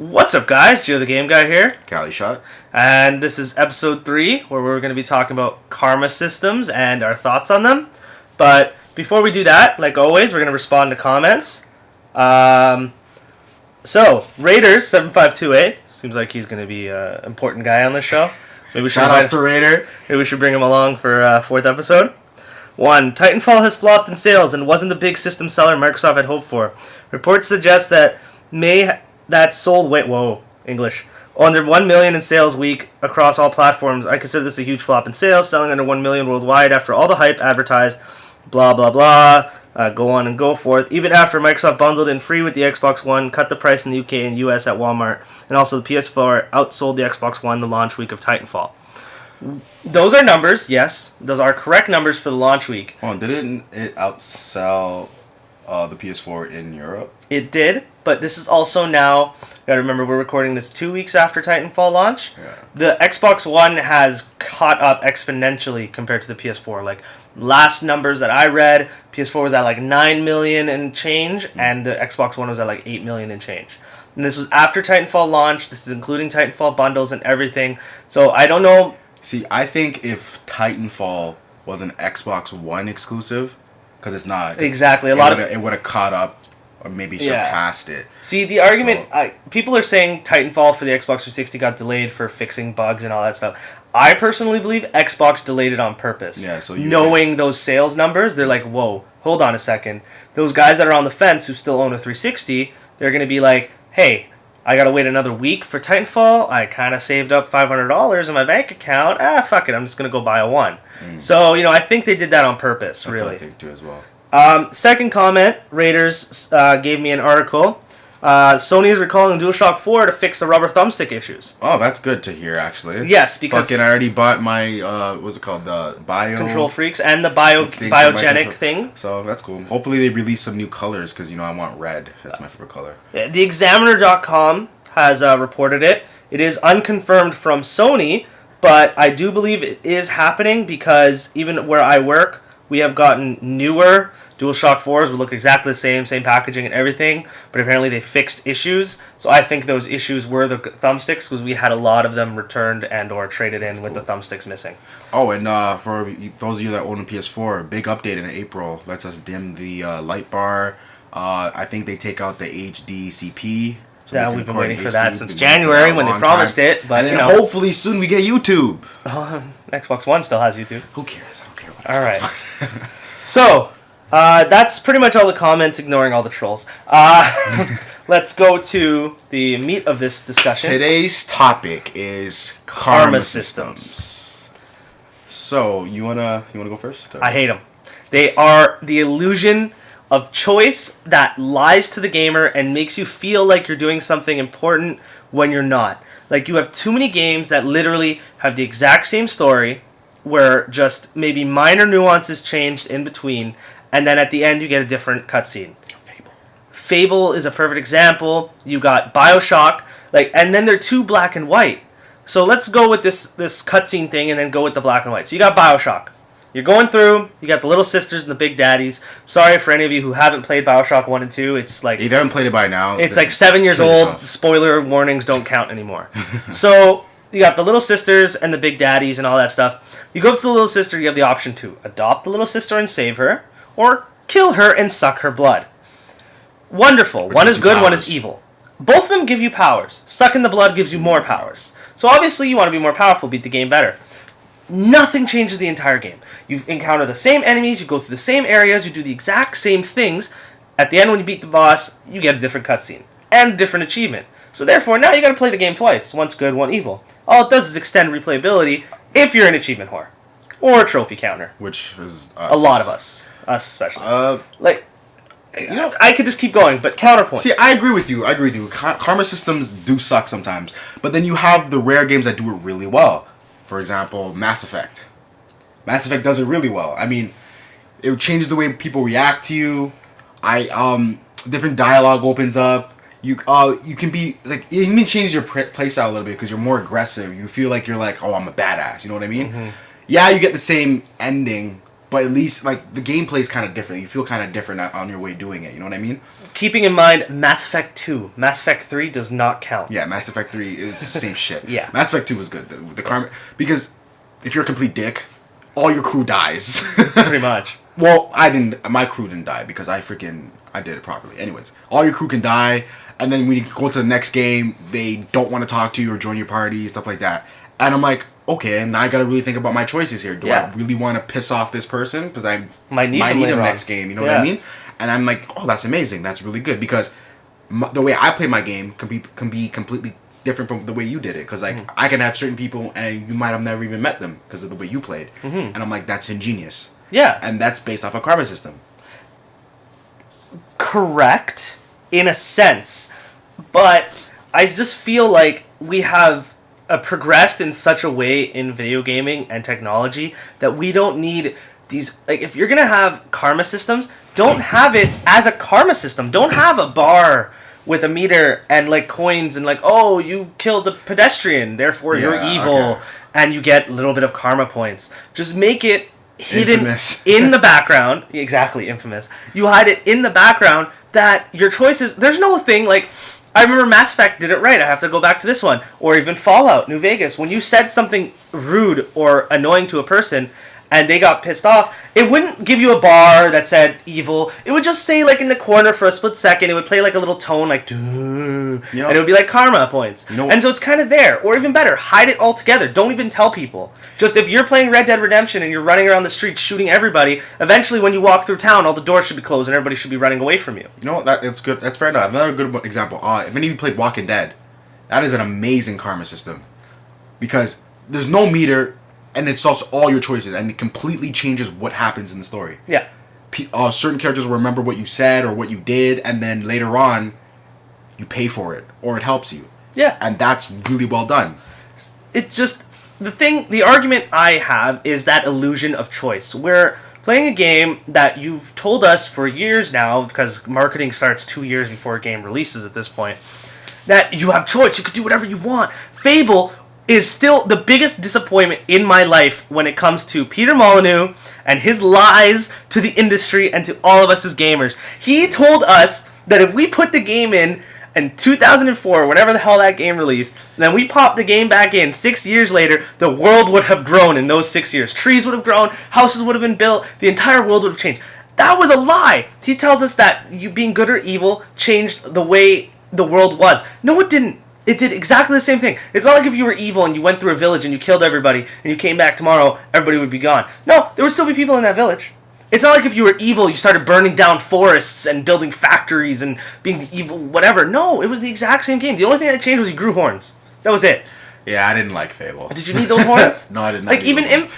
What's up, guys? Joe the Game Guy here, Cali shot. and this is episode 3, where we're going to be talking about karma systems and our thoughts on them. But before we do that, like always, we're going to respond to comments. So, Raiders7528, seems like he's going to be an important guy on this show. Maybe we should Shout out to Raider. Maybe we should bring him along for 4th episode. 1. Titanfall has flopped in sales and wasn't the big system seller Microsoft had hoped for. Reports suggest that English. Under 1 million in sales week across all platforms. I consider this a huge flop in sales, selling under 1 million worldwide after all the hype advertised, blah, blah, blah, go on and go forth. Even after Microsoft bundled in free with the Xbox One, cut the price in the UK and US at Walmart, and also the PS4 outsold the Xbox One the launch week of Titanfall. Those are numbers, yes. Those are correct numbers for the launch week. Oh, didn't it outsell the PS4 in Europe? It did, but this is also now, gotta remember we're recording this 2 weeks after Titanfall launch. Yeah. The Xbox One has caught up exponentially compared to the PS4. Like, last numbers that I read, PS4 was at like 9 million and change, and the Xbox One was at like 8 million and change. And this was after Titanfall launch. This is including Titanfall bundles and everything. So I don't know. See, I think if Titanfall was an Xbox One exclusive, because it's not. Exactly. It would have caught up or maybe surpassed it. See, the argument, people are saying Titanfall for the Xbox 360 got delayed for fixing bugs and all that stuff. I personally believe Xbox delayed it on purpose. Yeah, so knowing those sales numbers, they're like, whoa, hold on a second. Those guys that are on the fence who still own a 360, they're going to be like, hey, I got to wait another week for Titanfall. I kind of saved up $500 in my bank account. Fuck it, I'm just going to go buy a one. So, I think they did that on purpose, That's really. what I think too as well. Second comment, Raiders gave me an article. Sony is recalling DualShock 4 to fix the rubber thumbstick issues. Oh, that's good to hear, actually. Yes, because I already bought my what's it called, the Control Freaks and the biogenic thing. So that's cool. Hopefully they release some new colors because I want red. That's my favorite color. The Examiner.com has reported it. It is unconfirmed from Sony, but I do believe it is happening because even where I work, we have gotten newer DualShock 4s would look exactly the same packaging and everything, but apparently they fixed issues. So I think those issues were the thumbsticks because we had a lot of them returned and or traded in with the thumbsticks missing. Oh, and for those of you that own a PS4, big update in April lets us dim the light bar. I think they take out the HD CP. So we've been waiting for that since January when they promised it. But and then hopefully soon we get YouTube. Xbox One still has YouTube. Who cares? I don't care about All right. So, that's pretty much all the comments, ignoring all the trolls. Let's go to the meat of this discussion. Today's topic is karma systems. So, you wanna go first? I hate them. They are the illusion of choice that lies to the gamer and makes you feel like you're doing something important when you're not. Like, you have too many games that literally have the exact same story, where just maybe minor nuances changed in between, and then at the end you get a different cutscene. Fable is a perfect example. You got BioShock, and then they're too black and white. So let's go with this cutscene thing and then go with the black and white. So you got BioShock. You're going through, you got the little sisters and the big daddies. Sorry for any of you who haven't played BioShock 1 and 2. It's like... If you haven't played it by now... It's like 7 years old. Spoiler warnings don't count anymore. So... You got the little sisters and the big daddies and all that stuff. You go up to the little sister, you have the option to adopt the little sister and save her, or kill her and suck her blood. Wonderful. One is good, one is evil. Both of them give you powers. Sucking the blood gives you more powers. So obviously you want to be more powerful, beat the game better. Nothing changes the entire game. You encounter the same enemies, you go through the same areas, you do the exact same things. At the end, when you beat the boss, you get a different cutscene and a different achievement. So therefore, now you got to play the game twice. One's good, one evil. All it does is extend replayability if you're an achievement whore. Or a trophy counter. Which is us. A lot of us. Us especially. I could just keep going, but counterpoint. See, I agree with you. Karma systems do suck sometimes. But then you have the rare games that do it really well. For example, Mass Effect. Mass Effect does it really well. I mean, it changes the way people react to you. Different dialogue opens up. You can be like, it even changes your playstyle a little bit because you're more aggressive. You feel like you're like, oh, I'm a badass. You know what I mean? Mm-hmm. Yeah, you get the same ending, but at least like the gameplay is kind of different. You feel kind of different on your way doing it. You know what I mean? Keeping in mind, Mass Effect 2, Mass Effect 3 does not count. Yeah, Mass Effect 3 is the same shit. Yeah. Mass Effect 2 was good. The karma, because if you're a complete dick, all your crew dies. Pretty much. Well, my crew didn't die because I did it properly. Anyways, all your crew can die, and then when you go to the next game, they don't want to talk to you or join your party, stuff like that. And I'm like, okay, and now I gotta really think about my choices here. Do I really want to piss off this person because I might need him next game? You know what I mean? And I'm like, oh, that's amazing. That's really good because the way I play my game can be completely different from the way you did it. Because like I can have certain people and you might have never even met them because of the way you played. And I'm like, that's ingenious. Yeah. And that's based off a karma system. Correct, in a sense. But I just feel like we have progressed in such a way in video gaming and technology that we don't need these. Like, if you're going to have karma systems, don't have it as a karma system. Don't have a bar with a meter and like coins and like, oh, you killed the pedestrian, therefore you're evil, and you get a little bit of karma points. Just make it hidden in the background. Exactly, infamous. You hide it in the background that your choices. There's no thing like. I remember Mass Effect did it right. I have to go back to this one. Or even Fallout, New Vegas. When you said something rude or annoying to a person and they got pissed off, it wouldn't give you a bar that said evil. It would just say, like, in the corner for a split second, it would play, like, a little tone, like, and it would be, like, karma points. And so it's kind of there. Or even better, hide it all together. Don't even tell people. Just if you're playing Red Dead Redemption and you're running around the streets shooting everybody, eventually when you walk through town, all the doors should be closed and everybody should be running away from you. You know what? That's good. That's fair enough. Another good example. If any of you played Walking Dead, that is an amazing karma system. Because there's no meter, and it solves all your choices, and it completely changes what happens in the story. Yeah. Certain characters will remember what you said or what you did, and then later on, you pay for it, or it helps you. Yeah. And that's really well done. It's just, the argument I have is that illusion of choice. We're playing a game that you've told us for years now, because marketing starts 2 years before a game releases at this point, that you have choice, you can do whatever you want. Fable is still the biggest disappointment in my life when it comes to Peter Molyneux and his lies to the industry and to all of us as gamers. He told us that if we put the game in 2004, whenever the hell that game released, then we popped the game back in 6 years later, the world would have grown in those 6 years. Trees would have grown, houses would have been built, the entire world would have changed. That was a lie. He tells us that you being good or evil changed the way the world was. No, it didn't. It did exactly the same thing. It's not like if you were evil and you went through a village and you killed everybody and you came back tomorrow, everybody would be gone. No, there would still be people in that village. It's not like if you were evil, you started burning down forests and building factories and being the evil whatever. No, it was the exact same game. The only thing that changed was you grew horns. That was it. Yeah, I didn't like Fable. Did you need those horns? No, I did not.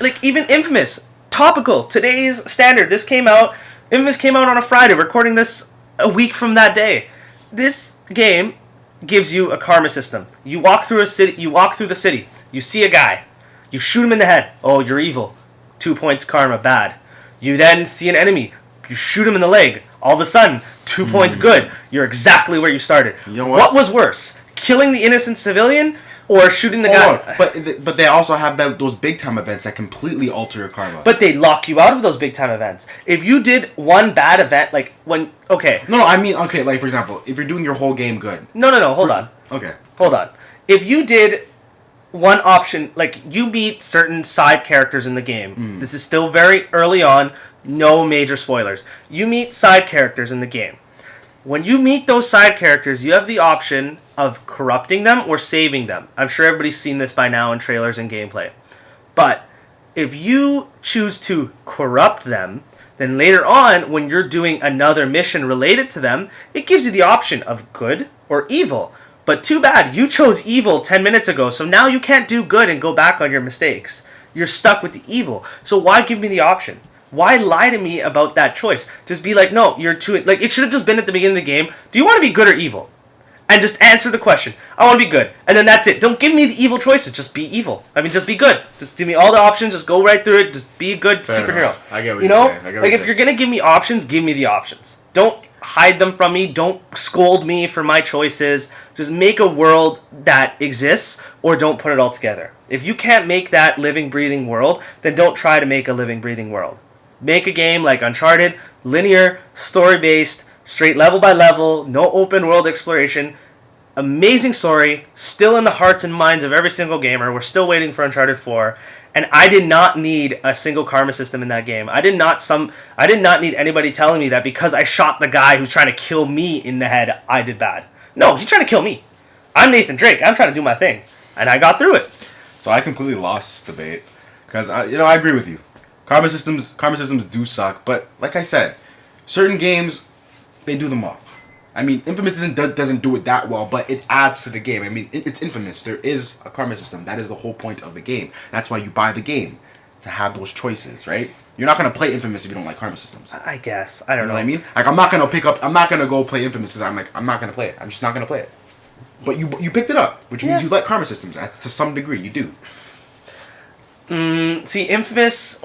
Like even Infamous, topical. Today's standard. This came out. Infamous came out on a Friday. Recording this a week from that day. This game gives you a karma system. You walk through a city. You walk through the city. You see a guy. You shoot him in the head. Oh, you're evil. 2 points karma, bad. You then see an enemy. You shoot him in the leg. All of a sudden, 2 points good. You're exactly where you started. You know what? What was worse? Killing the innocent civilian or shooting the guy? But they also have those big time events that completely alter your karma. But they lock you out of those big time events. If you did one bad event, like when... Okay. No, I mean, okay, like for example, if you're doing your whole game good. No, hold on. Okay. Hold on. If you did one option, like you meet certain side characters in the game. This is still very early on, no major spoilers. You meet side characters in the game. When you meet those side characters, you have the option of corrupting them or saving them. I'm sure everybody's seen this by now in trailers and gameplay. But if you choose to corrupt them, then later on, when you're doing another mission related to them, it gives you the option of good or evil. But too bad, you chose evil 10 minutes ago, so now you can't do good and go back on your mistakes. You're stuck with the evil. So why give me the option? Why lie to me about that choice? Just be like, no, you're too... Like, it should have just been at the beginning of the game. Do you want to be good or evil? And just answer the question. I want to be good. And then that's it. Don't give me the evil choices. Just be evil. I mean, just be good. Just give me all the options. Just go right through it. Just be a good superhero. Enough. I get what you're saying. Like, if you're going to give me options, give me the options. Don't hide them from me. Don't scold me for my choices. Just make a world that exists, or don't put it all together. If you can't make that living, breathing world, then don't try to make a living, breathing world. Make a game like Uncharted, linear, story-based, straight level by level, no open world exploration. Amazing story, still in the hearts and minds of every single gamer. We're still waiting for Uncharted 4. And I did not need a single karma system in that game. I did not need anybody telling me that because I shot the guy who's trying to kill me in the head, I did bad. No, he's trying to kill me. I'm Nathan Drake. I'm trying to do my thing. And I got through it. So I completely lost this debate because I agree with you. Karma systems do suck, but like I said, certain games they do them well. I mean, Infamous doesn't do it that well, but it adds to the game. I mean, it's Infamous. There is a karma system. That is the whole point of the game. That's why you buy the game, to have those choices, right? You're not gonna play Infamous if you don't like karma systems. I guess. I don't know what I mean? Like, I'm not gonna go play Infamous because I'm not gonna play it. I'm just not gonna play it. But you picked it up, which means you like karma systems to some degree. You do. See, Infamous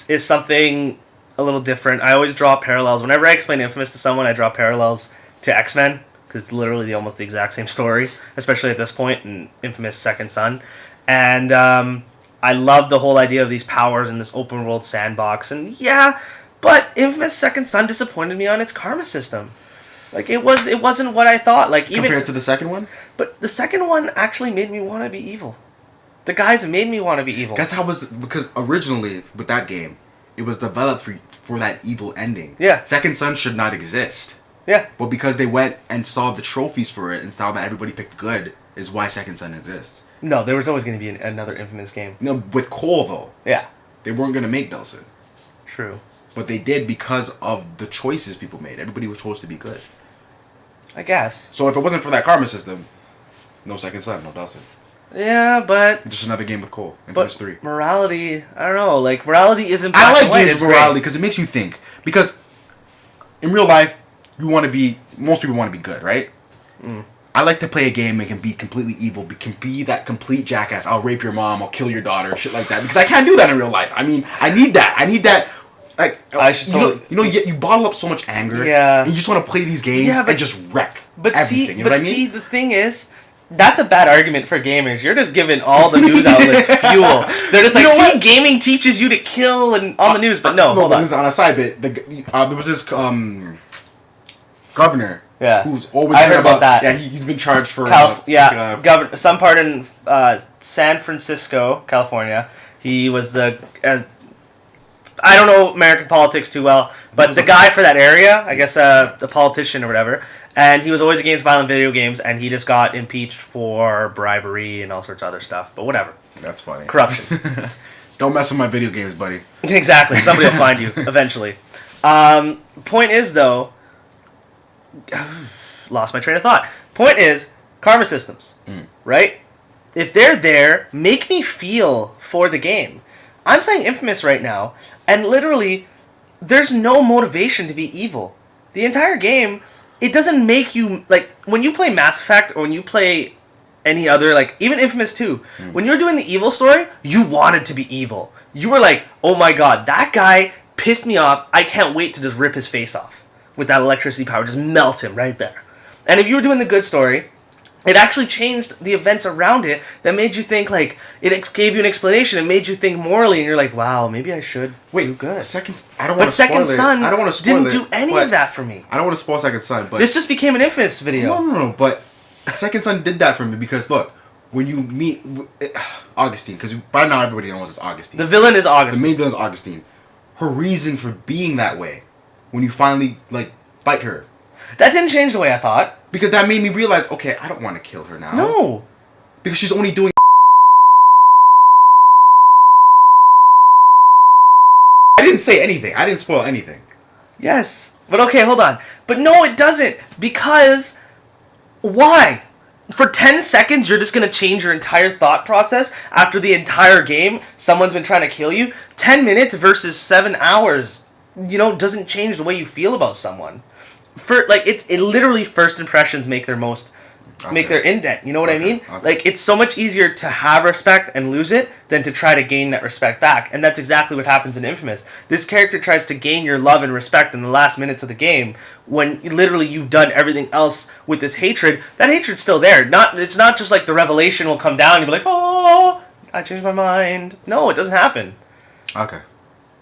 is something a little different. I always draw parallels. Whenever I explain Infamous to someone, I draw parallels to X-Men, because it's literally almost the exact same story, especially at this point in Infamous Second Son. And I love the whole idea of these powers in this open world sandbox. And yeah, but Infamous Second Son disappointed me on its karma system. Like, it wasn't what I thought. Like, even compared to the second one? But the second one actually made me want to be evil. The guys made me want to be evil. Guess how because originally with that game, it was developed for that evil ending. Yeah. Second Son should not exist. Yeah. But because they went and saw the trophies for it and saw that everybody picked good, is why Second Son exists. No, there was always going to be another Infamous game. No, with Cole though. Yeah. They weren't going to make Delsin. True. But they did because of the choices people made. Everybody was supposed to be good. I guess. So if it wasn't for that karma system, no Second Son, no Delsin. Yeah, but... Just another game with Cole. Infamous 3. Morality, I don't know. Like, morality isn't I black like and white. games with morality because it makes you think. Because in real life, most people want to be good, right? Mm. I like to play a game and can be completely evil, can be that complete jackass. I'll rape your mom, I'll kill your daughter, shit like that. Because I can't do that in real life. I mean, I need that. Like, I should totally... you bottle up so much anger. Yeah. And you just want to play these games and just wreck everything. You know what I mean? See, the thing is, that's a bad argument for gamers. You're just giving all the news outlets fuel. They're just like, see, gaming teaches you to kill and on the news, but no, hold on. This is on a side bit. There was this governor. Yeah, who's always I heard about that. Yeah, he's been charged for some part in San Francisco, California. He was the I don't know American politics too well, but the guy for that area, I guess, the politician or whatever, and he was always against violent video games, and he just got impeached for bribery and all sorts of other stuff. But whatever. That's funny. Corruption. Don't mess with my video games, buddy. Exactly. Somebody will find you eventually. Point is, though, lost my train of thought. Point is, karma systems, right? If they're there, make me feel for the game. I'm playing Infamous right now, and literally, there's no motivation to be evil. The entire game, it doesn't make you, like, when you play Mass Effect, or when you play any other, like, even Infamous 2, when you're doing the evil story, you wanted to be evil. You were like, oh my god, that guy pissed me off, I can't wait to just rip his face off with that electricity power, just melt him right there. And if you were doing the good story, it actually changed the events around it that made you think, like, it gave you an explanation, it made you think morally, and you're like, wow, maybe I should do good. Second Son didn't do any of that for me. I don't want to spoil Second Son, but... This just became an Infamous video. No, but Second Son did that for me because, look, when you meet Augustine, because by now everybody knows it's Augustine. The villain is Augustine. The main villain is Augustine. Her reason for being that way, when you finally, like, fight her... That didn't change the way I thought. Because that made me realize, okay, I don't want to kill her now. No. Because she's only doing... I didn't say anything. I didn't spoil anything. Yes. But okay, hold on. But no, it doesn't. Because... Why? For 10 seconds, you're just going to change your entire thought process after the entire game someone's been trying to kill you? 10 minutes versus 7 hours, doesn't change the way you feel about someone. It literally first impressions make their indent. You know what I mean? Okay. Like, it's so much easier to have respect and lose it than to try to gain that respect back. And that's exactly what happens in Infamous. This character tries to gain your love and respect in the last minutes of the game when literally you've done everything else with this hatred. That hatred's still there. It's not just like the revelation will come down and you'll be like, oh, I changed my mind. No, it doesn't happen. Okay.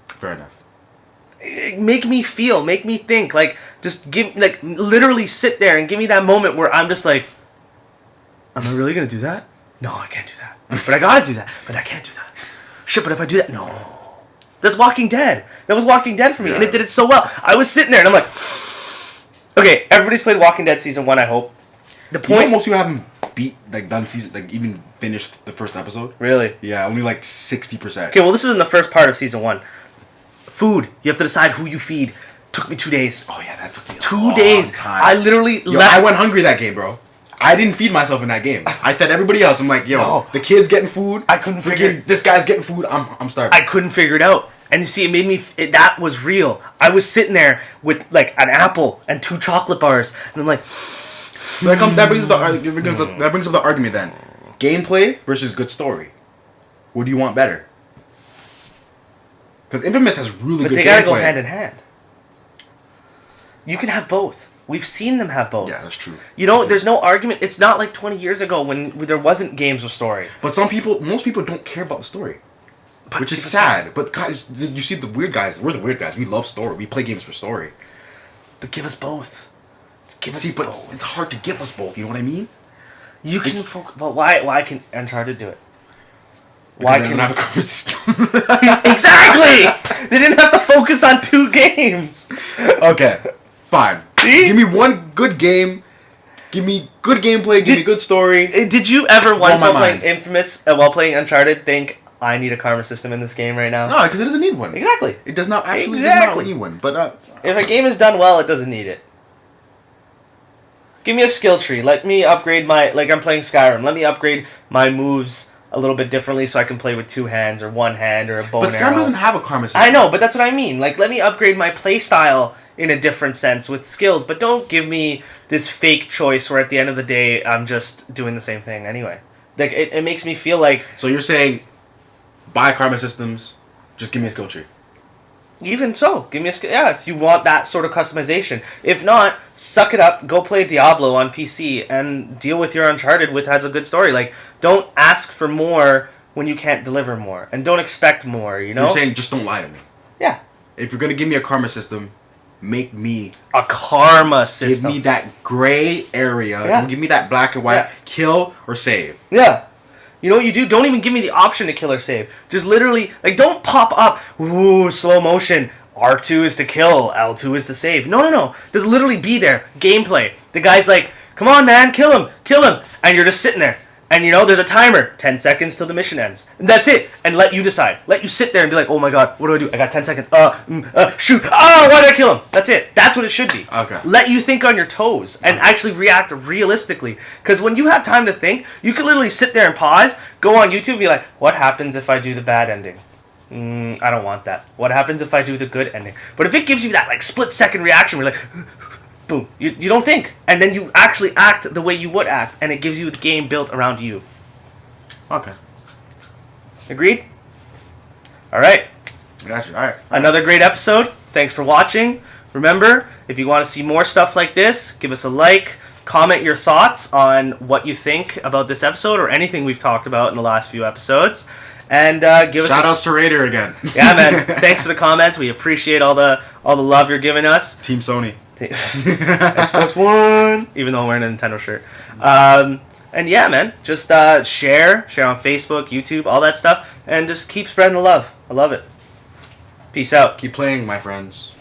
Fair enough. Make me feel, make me think. Like, just give, like, literally sit there and give me that moment where I'm just like, am I really gonna do that? No, I can't do that. But I gotta do that. But I can't do that. Shit, but if I do that, no. That's Walking Dead. That was Walking Dead for me, and it did it so well. I was sitting there, and I'm like, okay, everybody's played Walking Dead season 1, I hope. The point, most people haven't done season, like, even finished the first episode. really? Yeah, only like 60%. Okay, well, this is in the first part of season 1. Food. You have to decide who you feed. Took me 2 days. Oh yeah, that took me a 2 long days. time. I literally Yo, left. I went hungry that game, bro. I didn't feed myself in that game. I fed everybody else. I'm like, yo, No. the kid's getting food. I couldn't figure- This guy's getting food. I'm starving. I couldn't figure it out. And you see, it made me. That was real. I was sitting there with like an apple and 2 chocolate bars, and I'm like, So that brings up the argument then. Gameplay versus good story. What do you want better? Because Infamous has really but good they gameplay. gotta go hand in hand. You can have both. We've seen them have both. Yeah, that's true. You know, there's no argument. It's not like 20 years ago when there wasn't games with story. But most people don't care about the story. But Which is people- sad. But guys, you see the weird guys. We're the weird guys. We love story. We play games for story. But give us both. Give us See, but both. it's hard to give us both. You know what I mean? You can focus. But why can Uncharted do it? Why Why doesn't can have a cover system? Exactly? They didn't have to focus on 2 games. Okay, fine. See? Give me one good game. Give me good gameplay. Give me good story. Did you ever once my while playing mind. Infamous, while playing Uncharted, think I need a karma system in this game right now? No, because it doesn't need one. Exactly. It does not absolutely Exactly. does not need one. But If a game is done well, it doesn't need it. Give me a skill tree. Let me upgrade my, like I'm playing Skyrim. Let me upgrade my moves a little bit differently so I can play with 2 hands or 1 hand or a bow but and Skyrim arrow. doesn't have a karma system. I know, but that's what I mean. Like, let me upgrade my play style in a different sense with skills, but don't give me this fake choice where at the end of the day I'm just doing the same thing anyway. Like, it makes me feel like, So you're saying buy karma systems, just give me a skill tree. even so, give me a skill. Yeah, if you want that sort of customization. If not, suck it up, go play Diablo on PC and deal with your Uncharted with has a good story. Like, don't ask for more when you can't deliver more, and don't expect more, you know? You're saying just don't lie to me. Yeah. If you're gonna give me a karma system, make me A karma system. give me that gray area. Yeah. Don't give me that black and white. Yeah. Kill or save. Yeah. You know what you do? Don't even give me the option to kill or save. Just literally, like, don't pop up, ooh, slow motion, R2 is to kill, L2 is to save. No. Just literally be there. Gameplay. The guy's like, come on, man, kill him. And you're just sitting there. And, you know, there's a timer. 10 seconds till the mission ends. And that's it. And let you decide. Let you sit there and be like, oh my god, what do? I got 10 seconds. Shoot. Oh, why did I kill him? That's it. That's what it should be. Okay. Let you think on your toes and actually react realistically. Because when you have time to think, you can literally sit there and pause, go on YouTube and be like, what happens if I do the bad ending? I don't want that. What happens if I do the good ending? But if it gives you that like split second reaction, where you're like, boom, you don't think. And then you actually act the way you would act, and it gives you the game built around you. Okay. Agreed? Alright. Gotcha. All right. Another great episode. Thanks for watching. Remember, if you want to see more stuff like this, give us a like, comment your thoughts on what you think about this episode or anything we've talked about in the last few episodes. And give us Shout outs to Raider again. Yeah, man. Thanks for the comments. We appreciate all the love you're giving us. Team Sony. Xbox One, even though I'm wearing a Nintendo shirt. And yeah, man, just share on Facebook, YouTube, all that stuff, and just keep spreading the love. I love it. Peace out. Keep playing, my friends.